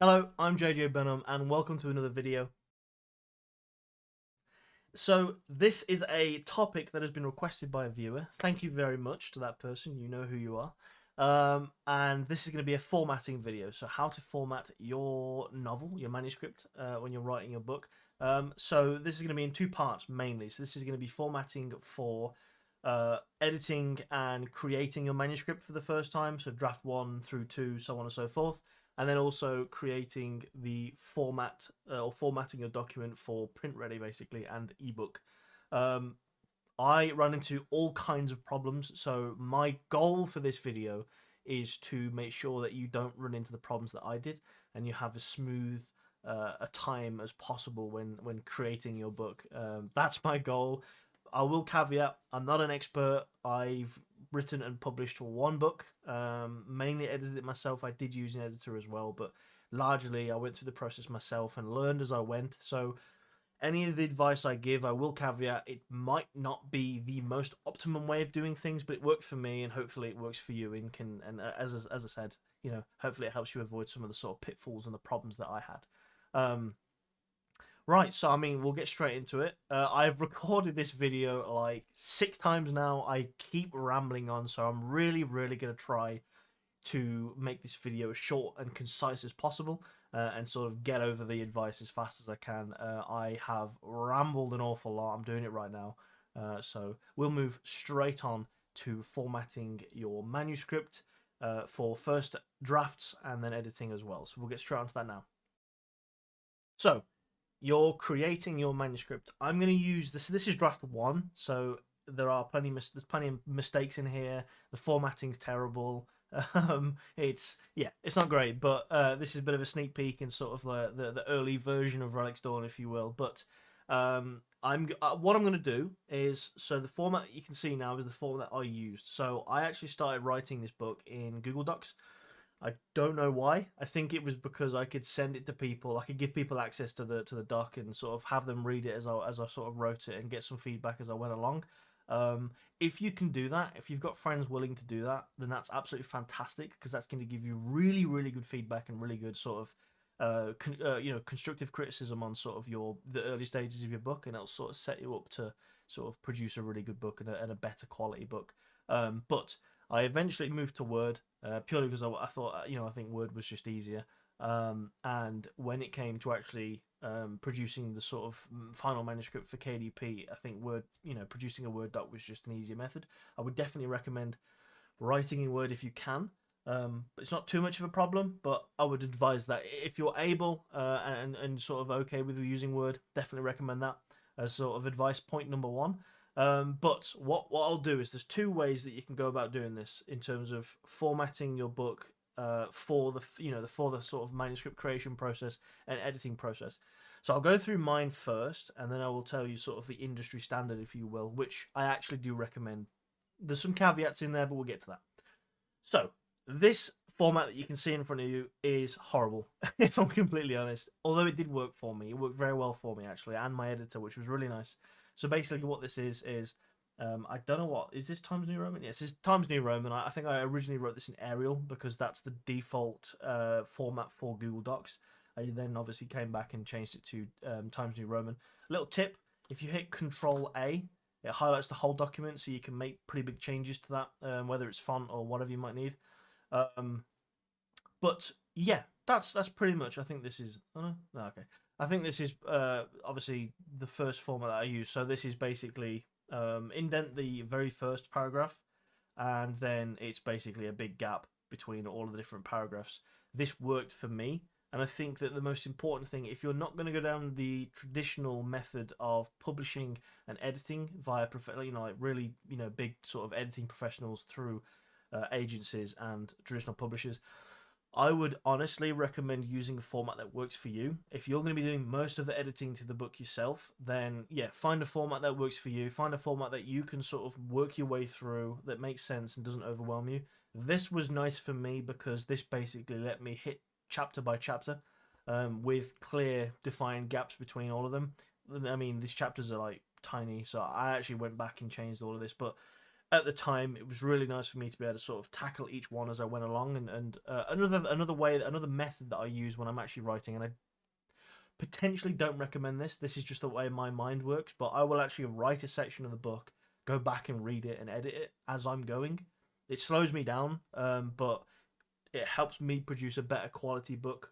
Hello, I'm JJ Benham and welcome to another video. So this is a topic that has been requested by a viewer. Thank you very much to that person, you know who you are. And this is going to be a formatting video, so how to format your novel, your manuscript, when you're writing your book. So this is going to be in two parts mainly. So this is going to be formatting for editing and creating your manuscript for the first time, so draft 1 through 2, so on and so forth, and then also creating the format or formatting your document for print ready basically and ebook. um, I run into all kinds of problems, so my goal for this video is to make sure that you don't run into the problems that I did and you have as smooth a time as possible when creating your book. That's my goal. I will caveat, I'm not an expert. I've written and published one book, mainly edited it myself. I did use an editor as well, but largely I went through the process myself and learned as I went. So any of the advice I give, I will caveat, it might not be the most optimum way of doing things, but it worked for me, and hopefully it works for you. As I said, hopefully it helps you avoid some of the sort of pitfalls and the problems that I had. Right, so I mean, we'll get straight into it. I've recorded this video like 6 times now. I keep rambling on, so I'm really, really going to try to make this video as short and concise as possible, and sort of get over the advice as fast as I can. I have rambled an awful lot. I'm doing it right now. So we'll move straight on to formatting your manuscript for first drafts and then editing as well. So we'll get straight onto that now. So you're creating your manuscript. I'm going to use this. This is draft 1, so there's plenty of mistakes in here. The formatting's terrible. It's not great, but this is a bit of a sneak peek and sort of the early version of Relics Dawn, if you will. But what I'm going to do is, so the format that you can see now is the format that I used. So I actually started writing this book in Google Docs. I don't know why. I think it was because I could send it to people. I could give people access to the doc and sort of have them read it as I sort of wrote it and get some feedback as I went along. If you can do that, if you've got friends willing to do that, then that's absolutely fantastic, because that's going to give you really, really good feedback and really good sort of constructive criticism on sort of the early stages of your book, and it'll sort of set you up to sort of produce a really good book and a better quality book. But I eventually moved to Word, purely because I thought, I think Word was just easier. And when it came to actually producing the sort of final manuscript for KDP, I think Word, producing a Word doc was just an easier method. I would definitely recommend writing in Word if you can. It's not too much of a problem, but I would advise that if you're able and sort of okay with using Word, definitely recommend that as sort of advice point number 1. But what I'll do is, there's 2 ways that you can go about doing this in terms of formatting your book for the sort of manuscript creation process and editing process. So I'll go through mine first, and then I will tell you sort of the industry standard, if you will, which I actually do recommend. There's some caveats in there, but we'll get to that. So this format that you can see in front of you is horrible, if I'm completely honest. Although it did work for me, it worked very well for me actually, and my editor, which was really nice. So basically, what this is I don't know what is this, Times New Roman. Yes, it's Times New Roman. I think I originally wrote this in Arial because that's the default format for Google Docs. I then obviously came back and changed it to Times New Roman. Little tip: if you hit Control A, it highlights the whole document, so you can make pretty big changes to that, whether it's font or whatever you might need. But yeah, that's pretty much. I think this is. Oh, no, okay. I think this is obviously the first format that I use. So this is basically indent the very first paragraph, and then it's basically a big gap between all of the different paragraphs. This worked for me, and I think that the most important thing, if you're not going to go down the traditional method of publishing and editing via like really big sort of editing professionals through agencies and traditional publishers, I would honestly recommend using a format that works for you. If you're going to be doing most of the editing to the book yourself, then yeah, find a format that works for you. Find a format that you can sort of work your way through, that makes sense and doesn't overwhelm you. This was nice for me because this basically let me hit chapter by chapter, with clear defined gaps between all of them. I mean, these chapters are like tiny, so I actually went back and changed all of this, but at the time, it was really nice for me to be able to sort of tackle each one as I went along. And another method that I use when I'm actually writing, and I potentially don't recommend this. This is just the way my mind works, but I will actually write a section of the book, go back and read it and edit it as I'm going. It slows me down, but it helps me produce a better quality book,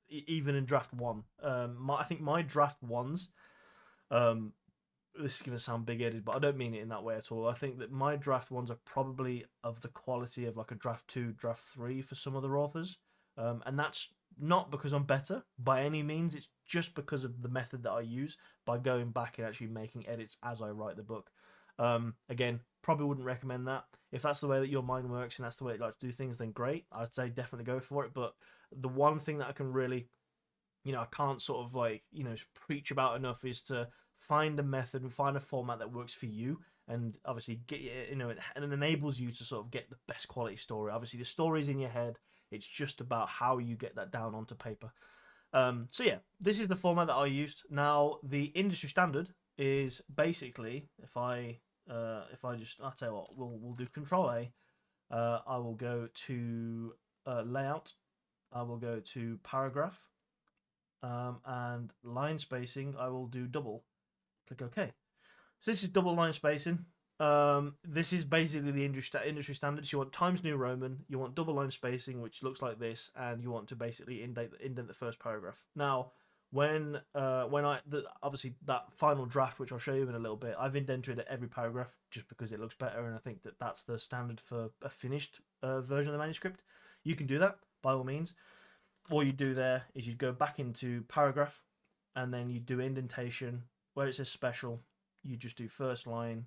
even in draft one. I think my draft ones, this is going to sound big-headed, but I don't mean it in that way at all. I think that my draft ones are probably of the quality of like a draft 2, draft 3 for some other authors. And that's not because I'm better by any means. It's just because of the method that I use by going back and actually making edits as I write the book. Again, probably wouldn't recommend that. If that's the way that your mind works and that's the way you like to do things, then great. I'd say definitely go for it. But the one thing that I can really, I can't sort of like, preach about enough is to find a method and find a format that works for you, and obviously get and it enables you to sort of get the best quality story. Obviously the story's in your head, it's just about how you get that down onto paper. So yeah, this is the format that I used. Now the industry standard is basically, if I just, I'll tell you what, we'll do Control A. I will go to layout, I will go to paragraph, and line spacing I will do double. Click OK. So this is double line spacing. This is basically the industry standards. You want Times New Roman, you want double line spacing, which looks like this, and you want to basically indent the first paragraph. Now, obviously that final draft, which I'll show you in a little bit, I've indented every paragraph just because it looks better, and I think that that's the standard for a finished version of the manuscript. You can do that by all means. All you do there is you go back into paragraph, and then you do indentation where it says special. You just do first line,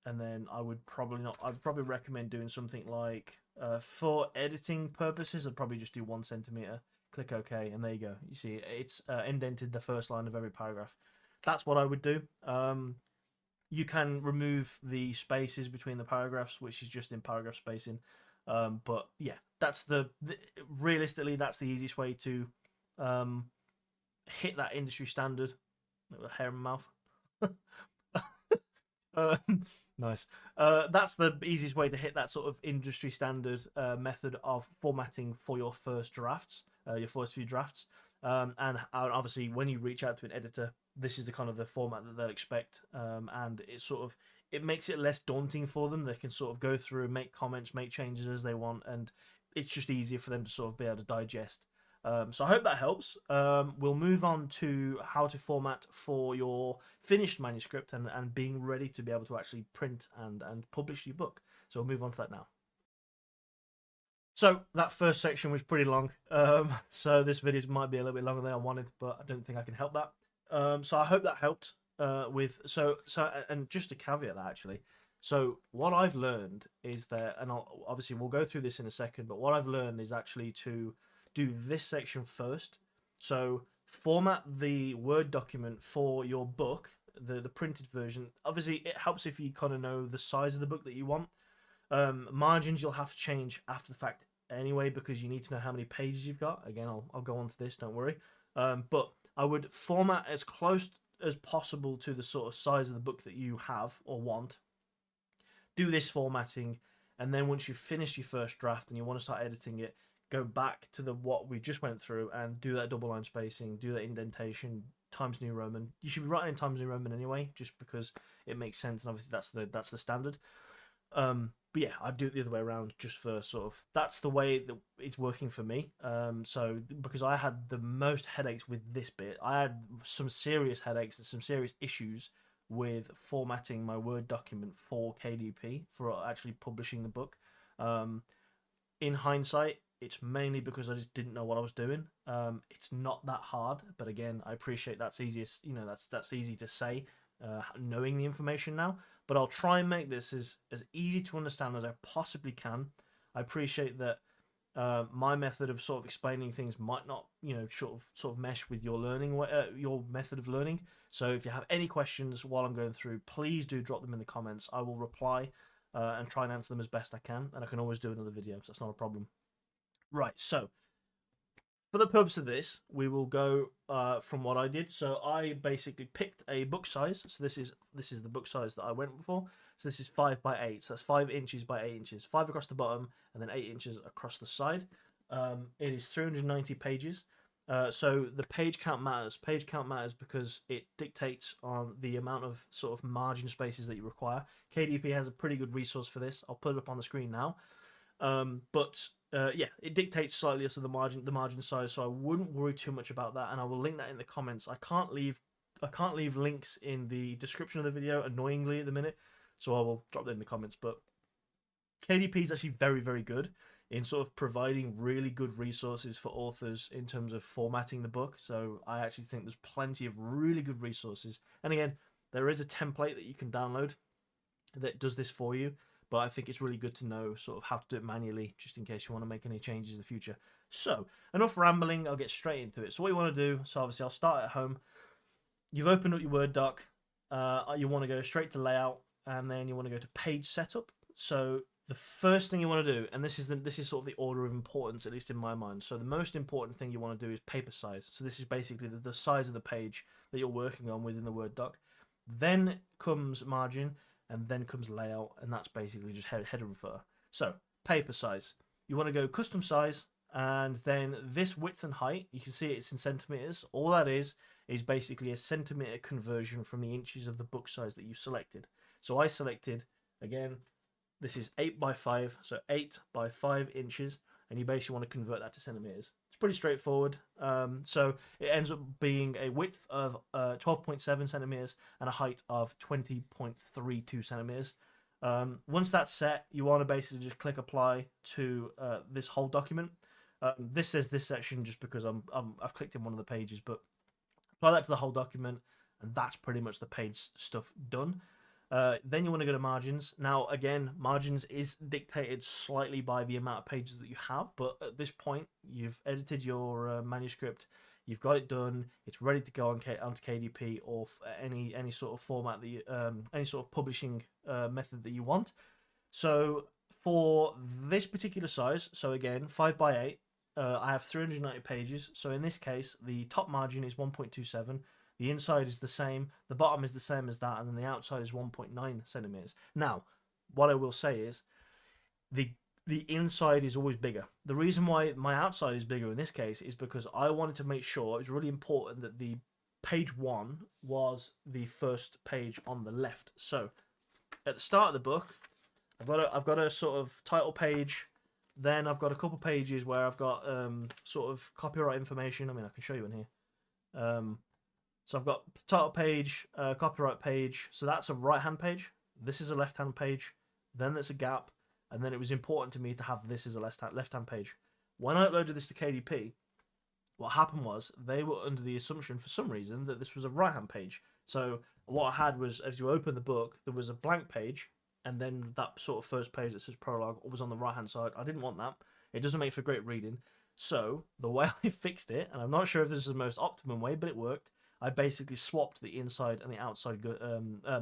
and then I'd probably recommend doing something like, for editing purposes, I'd probably just do 1 centimeter. Click OK, and there you go. You see, it's indented the first line of every paragraph. That's what I would do. You can remove the spaces between the paragraphs, which is just in paragraph spacing. But yeah, that's realistically, that's the easiest way to hit that industry standard. Hair in my mouth. Nice. That's the easiest way to hit that sort of industry standard method of formatting for your first drafts, your first few drafts. And obviously, when you reach out to an editor, this is the kind of the format that they'll expect, and it makes it less daunting for them. They can sort of go through, make comments, make changes as they want, and it's just easier for them to sort of be able to digest. So I hope that helps. We'll move on to how to format for your finished manuscript and being ready to be able to actually print and publish your book. So we'll move on to that now. So that first section was pretty long. So this video might be a little bit longer than I wanted, but I don't think I can help that. So I hope that helped and just a caveat that actually. So what I've learned is that, and obviously we'll go through this in a second, but what I've learned is actually to do this section first. So format the Word document for your book, the printed version. Obviously it helps if you kind of know the size of the book that you want. Margins you'll have to change after the fact anyway, because you need to know how many pages you've got. Again, I'll go on to this, don't worry. But I would format as close as possible to the sort of size of the book that you have or want. Do this formatting, and then once you've finished your first draft and you want to start editing it, go back to what we just went through and do that double line spacing, do that indentation, Times New Roman. You should be writing in Times New Roman anyway, just because it makes sense, and obviously that's the standard. But yeah, I'd do it the other way around, just for sort of, that's the way that it's working for me. So because I had the most headaches with this bit, I had some serious headaches and some serious issues with formatting my Word document for KDP, for actually publishing the book. In hindsight, it's mainly because I just didn't know what I was doing. It's not that hard, but again, I appreciate that's easiest. That's easy to say, knowing the information now. But I'll try and make this as easy to understand as I possibly can. I appreciate that my method of sort of explaining things might not, sort of mesh with your your method of learning. So if you have any questions while I'm going through, please do drop them in the comments. I will reply and try and answer them as best I can, and I can always do another video, so that's not a problem. Right, so For the purpose of this, we will go from what I did. So I basically picked a book size. So this is the book size that I went for. So this is 5 by 8. So that's 5 inches by 8 inches, 5 across the bottom, and then 8 inches across the side. It is 390 pages. So the page count matters. Page count matters because it dictates on the amount of sort of margin spaces that you require. KDP has a pretty good resource for this. I'll put it up on the screen now. Yeah, it dictates slightly as to the margin size, so I wouldn't worry too much about that, and I will link that in the comments. I can't leave links in the description of the video, annoyingly, at the minute, so I will drop that in the comments. But KDP is actually very, very good in sort of providing really good resources for authors in terms of formatting the book. So I actually think there's plenty of really good resources. And again, there is a template that you can download that does this for you. But I think it's really good to know sort of how to do it manually, just in case you want to make any changes in the future. So, enough rambling, I'll get straight into it. So what you want to do, so obviously I'll start at home. You've opened up your Word doc. You want to go straight to layout, and then you want to go to page setup. So the first thing you want to do, and this is sort of the order of importance, at least in my mind. So the most important thing you want to do is paper size. So this is basically the size of the page that you're working on within the Word doc. Then comes margin, and then comes layout, and that's basically just header and footer. So, paper size. You want to go custom size, and then this width and height, you can see it's in centimeters. All that is basically a centimeter conversion from the inches of the book size that you selected. So I selected, again, this is 8 by 5, so 8 by 5 inches, and you basically want to convert that to centimeters. Pretty straightforward. So it ends up being a width of 12.7 centimeters and a height of 20.32 centimeters. Once that's set, you want to basically just click apply to this whole document. This says this section just because I've clicked in one of the pages, but apply that to the whole document, and that's pretty much the page stuff done. Then you want to go to margins. Now, again, margins is dictated slightly by the amount of pages that you have, but at this point, you've edited your manuscript, you've got it done, it's ready to go onto KDP or any sort of format that you, any sort of publishing method that you want. So for this particular size, so again, 5 by 8, I have 390 pages. So in this case, the top margin is 1.27. The inside is the same, the bottom is the same as that, and then the outside is 1.9 centimeters. Now, what I will say is, the inside is always bigger. The reason why my outside is bigger in this case is because I wanted to make sure, it was really important that the page 1 was the first page on the left. So, at the start of the book, I've got a sort of title page, then I've got a couple pages where I've got sort of copyright information. I mean, I can show you in here. So I've got title page, copyright page. So that's a right-hand page. This is a left-hand page. Then there's a gap. And then it was important to me to have this as a left-hand page. When I uploaded this to KDP, what happened was they were under the assumption for some reason that this was a right-hand page. So what I had was, as you open the book, there was a blank page. And then that sort of first page that says prologue was on the right-hand side. I didn't want that. It doesn't make for great reading. So the way I fixed it, and I'm not sure if this is the most optimum way, but it worked. I basically swapped the inside and the outside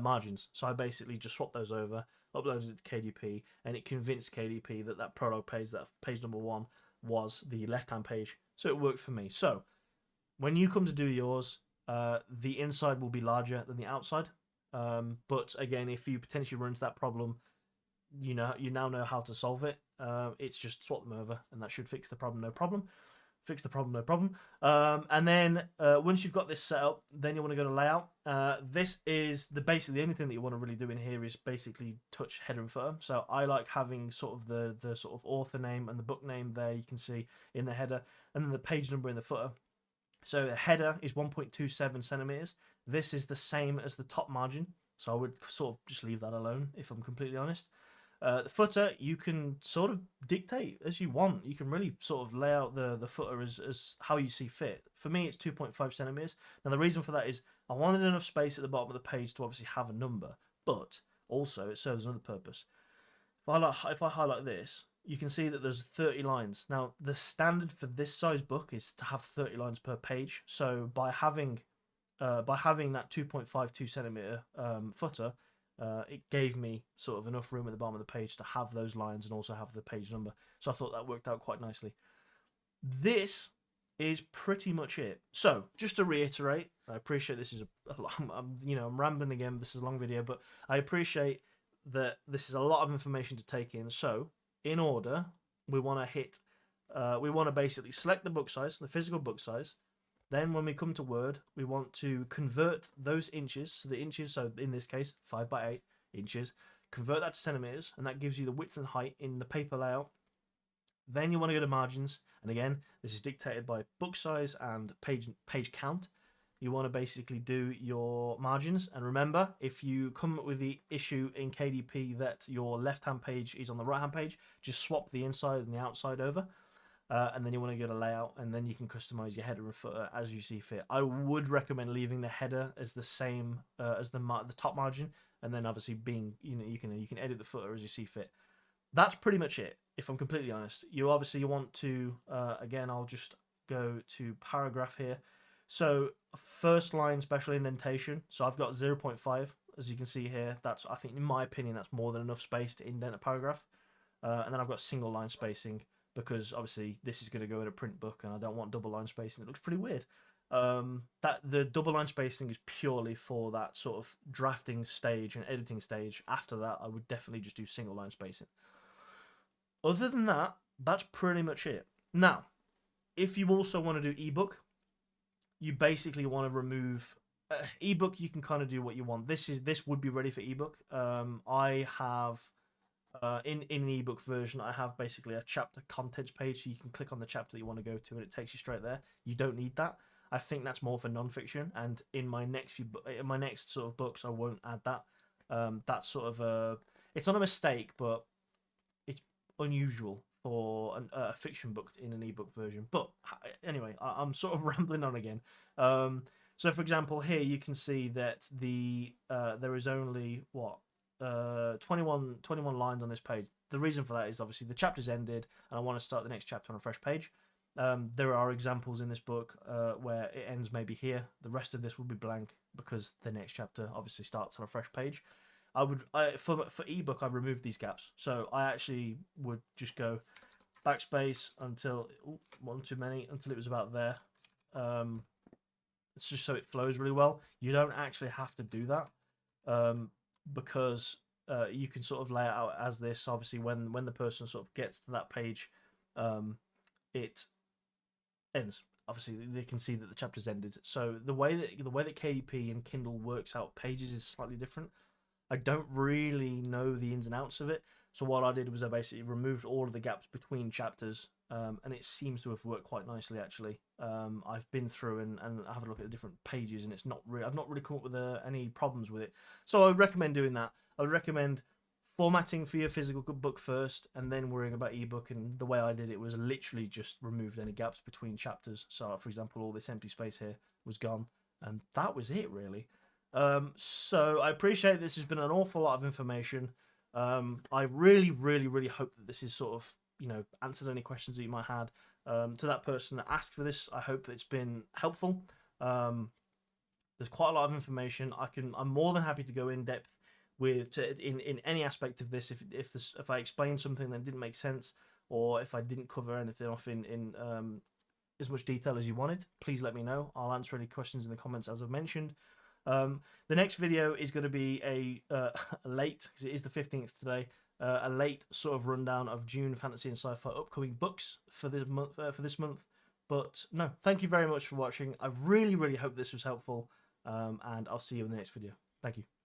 margins. So I basically just swapped those over, uploaded it to KDP, and it convinced KDP that that prologue page, that page number 1, was the left-hand page. So it worked for me. So when you come to do yours, the inside will be larger than the outside. But again, if you potentially run into that problem, you now know how to solve it. It's just swap them over, and that should fix the problem, no problem. Fix the problem, no problem. And then once you've got this set up, then you want to go to layout. This is basically the only thing that you want to really do in here is basically touch header and footer. So I like having sort of the sort of author name and the book name there, you can see in the header, and then the page number in the footer. So the header is 1.27 centimeters. This is the same as the top margin, so I would sort of just leave that alone if I'm completely honest. The footer, you can sort of dictate as you want. You can really sort of lay out the footer as how you see fit. For me, it's 2.5 centimeters. Now, the reason for that is I wanted enough space at the bottom of the page to obviously have a number, but also it serves another purpose. If I highlight this, you can see that there's 30 lines. Now, the standard for this size book is to have 30 lines per page. So by having that 2.52 centimeter footer, it gave me sort of enough room at the bottom of the page to have those lines and also have the page number. So I thought that worked out quite nicely. This is pretty much it. So, just to reiterate, I appreciate this is I'm rambling again. This is a long video, but I appreciate that this is a lot of information to take in. So, in order, we want to basically select the book size, the physical book size. Then, when we come to Word, we want to convert those inches. So the inches, so in this case, 5 by 8 inches. Convert that to centimeters, and that gives you the width and height in the paper layout. Then you want to go to margins, and again, this is dictated by book size and page count. You want to basically do your margins, and remember, if you come up with the issue in KDP that your left-hand page is on the right-hand page, just swap the inside and the outside over, and then you want to go to layout, and then you can customize your header and footer as you see fit. I would recommend leaving the header as the same as the top margin, and then obviously you can edit the footer as you see fit. That's pretty much it, if I'm completely honest. You want to, again, I'll just go to paragraph here. So first line special indentation. So I've got 0.5, as you can see here. That's, I think, in my opinion, that's more than enough space to indent a paragraph. And then I've got single line spacing, because obviously this is going to go in a print book and I don't want double line spacing. It looks pretty weird. That the double line spacing is purely for that sort of drafting stage and editing stage. After that, I would definitely just do single line spacing. Other than that, that's pretty much it. Now, if you also want to do ebook, you basically want to remove ebook. You can kind of do what you want. This would be ready for ebook. I have in an ebook version, I have basically a chapter contents page, so you can click on the chapter that you want to go to, and it takes you straight there. You don't need that. I think that's more for non-fiction, and in my next sort of books, I won't add that. That's sort of it's not a mistake, but it's unusual for a fiction book in an ebook version. But anyway, I'm sort of rambling on again. So for example, here you can see that there is only 21 lines on this page. The reason for that is obviously the chapter's ended and I want to start the next chapter on a fresh page. There are examples in this book where it ends maybe here. The rest of this will be blank because the next chapter obviously starts on a fresh page. For ebook, I've removed these gaps. So I actually would just go backspace until one too many, until it was about there. It's just so it flows really well. You don't actually have to do that because you can sort of lay it out as this. Obviously, when the person sort of gets to that page, it ends. Obviously, they can see that the chapter's ended. So the way that KDP and Kindle works out pages is slightly different. I don't really know the ins and outs of it. So what I did was I basically removed all of the gaps between chapters, and it seems to have worked quite nicely actually. I've been through and have a look at the different pages, and I've not really come up with any problems with it. So I would recommend doing that. I would recommend formatting for your physical book first, and then worrying about ebook. And the way I did it was literally just removed any gaps between chapters. So for example, all this empty space here was gone, and that was it really. So I appreciate this has been an awful lot of information. I really, really, really hope that this is sort of, answered any questions that you might have. To that person that asked for this, I hope it's been helpful. There's quite a lot of information. I'm more than happy to go in depth in any aspect of this. If I explained something that didn't make sense, or if I didn't cover anything off in as much detail as you wanted, please let me know. I'll answer any questions in the comments as I've mentioned. The next video is going to be a late, because it is the 15th today, a late sort of rundown of June fantasy and sci-fi upcoming books for this month. But no, thank you very much for watching. I really, really hope this was helpful, and I'll see you in the next video. Thank you.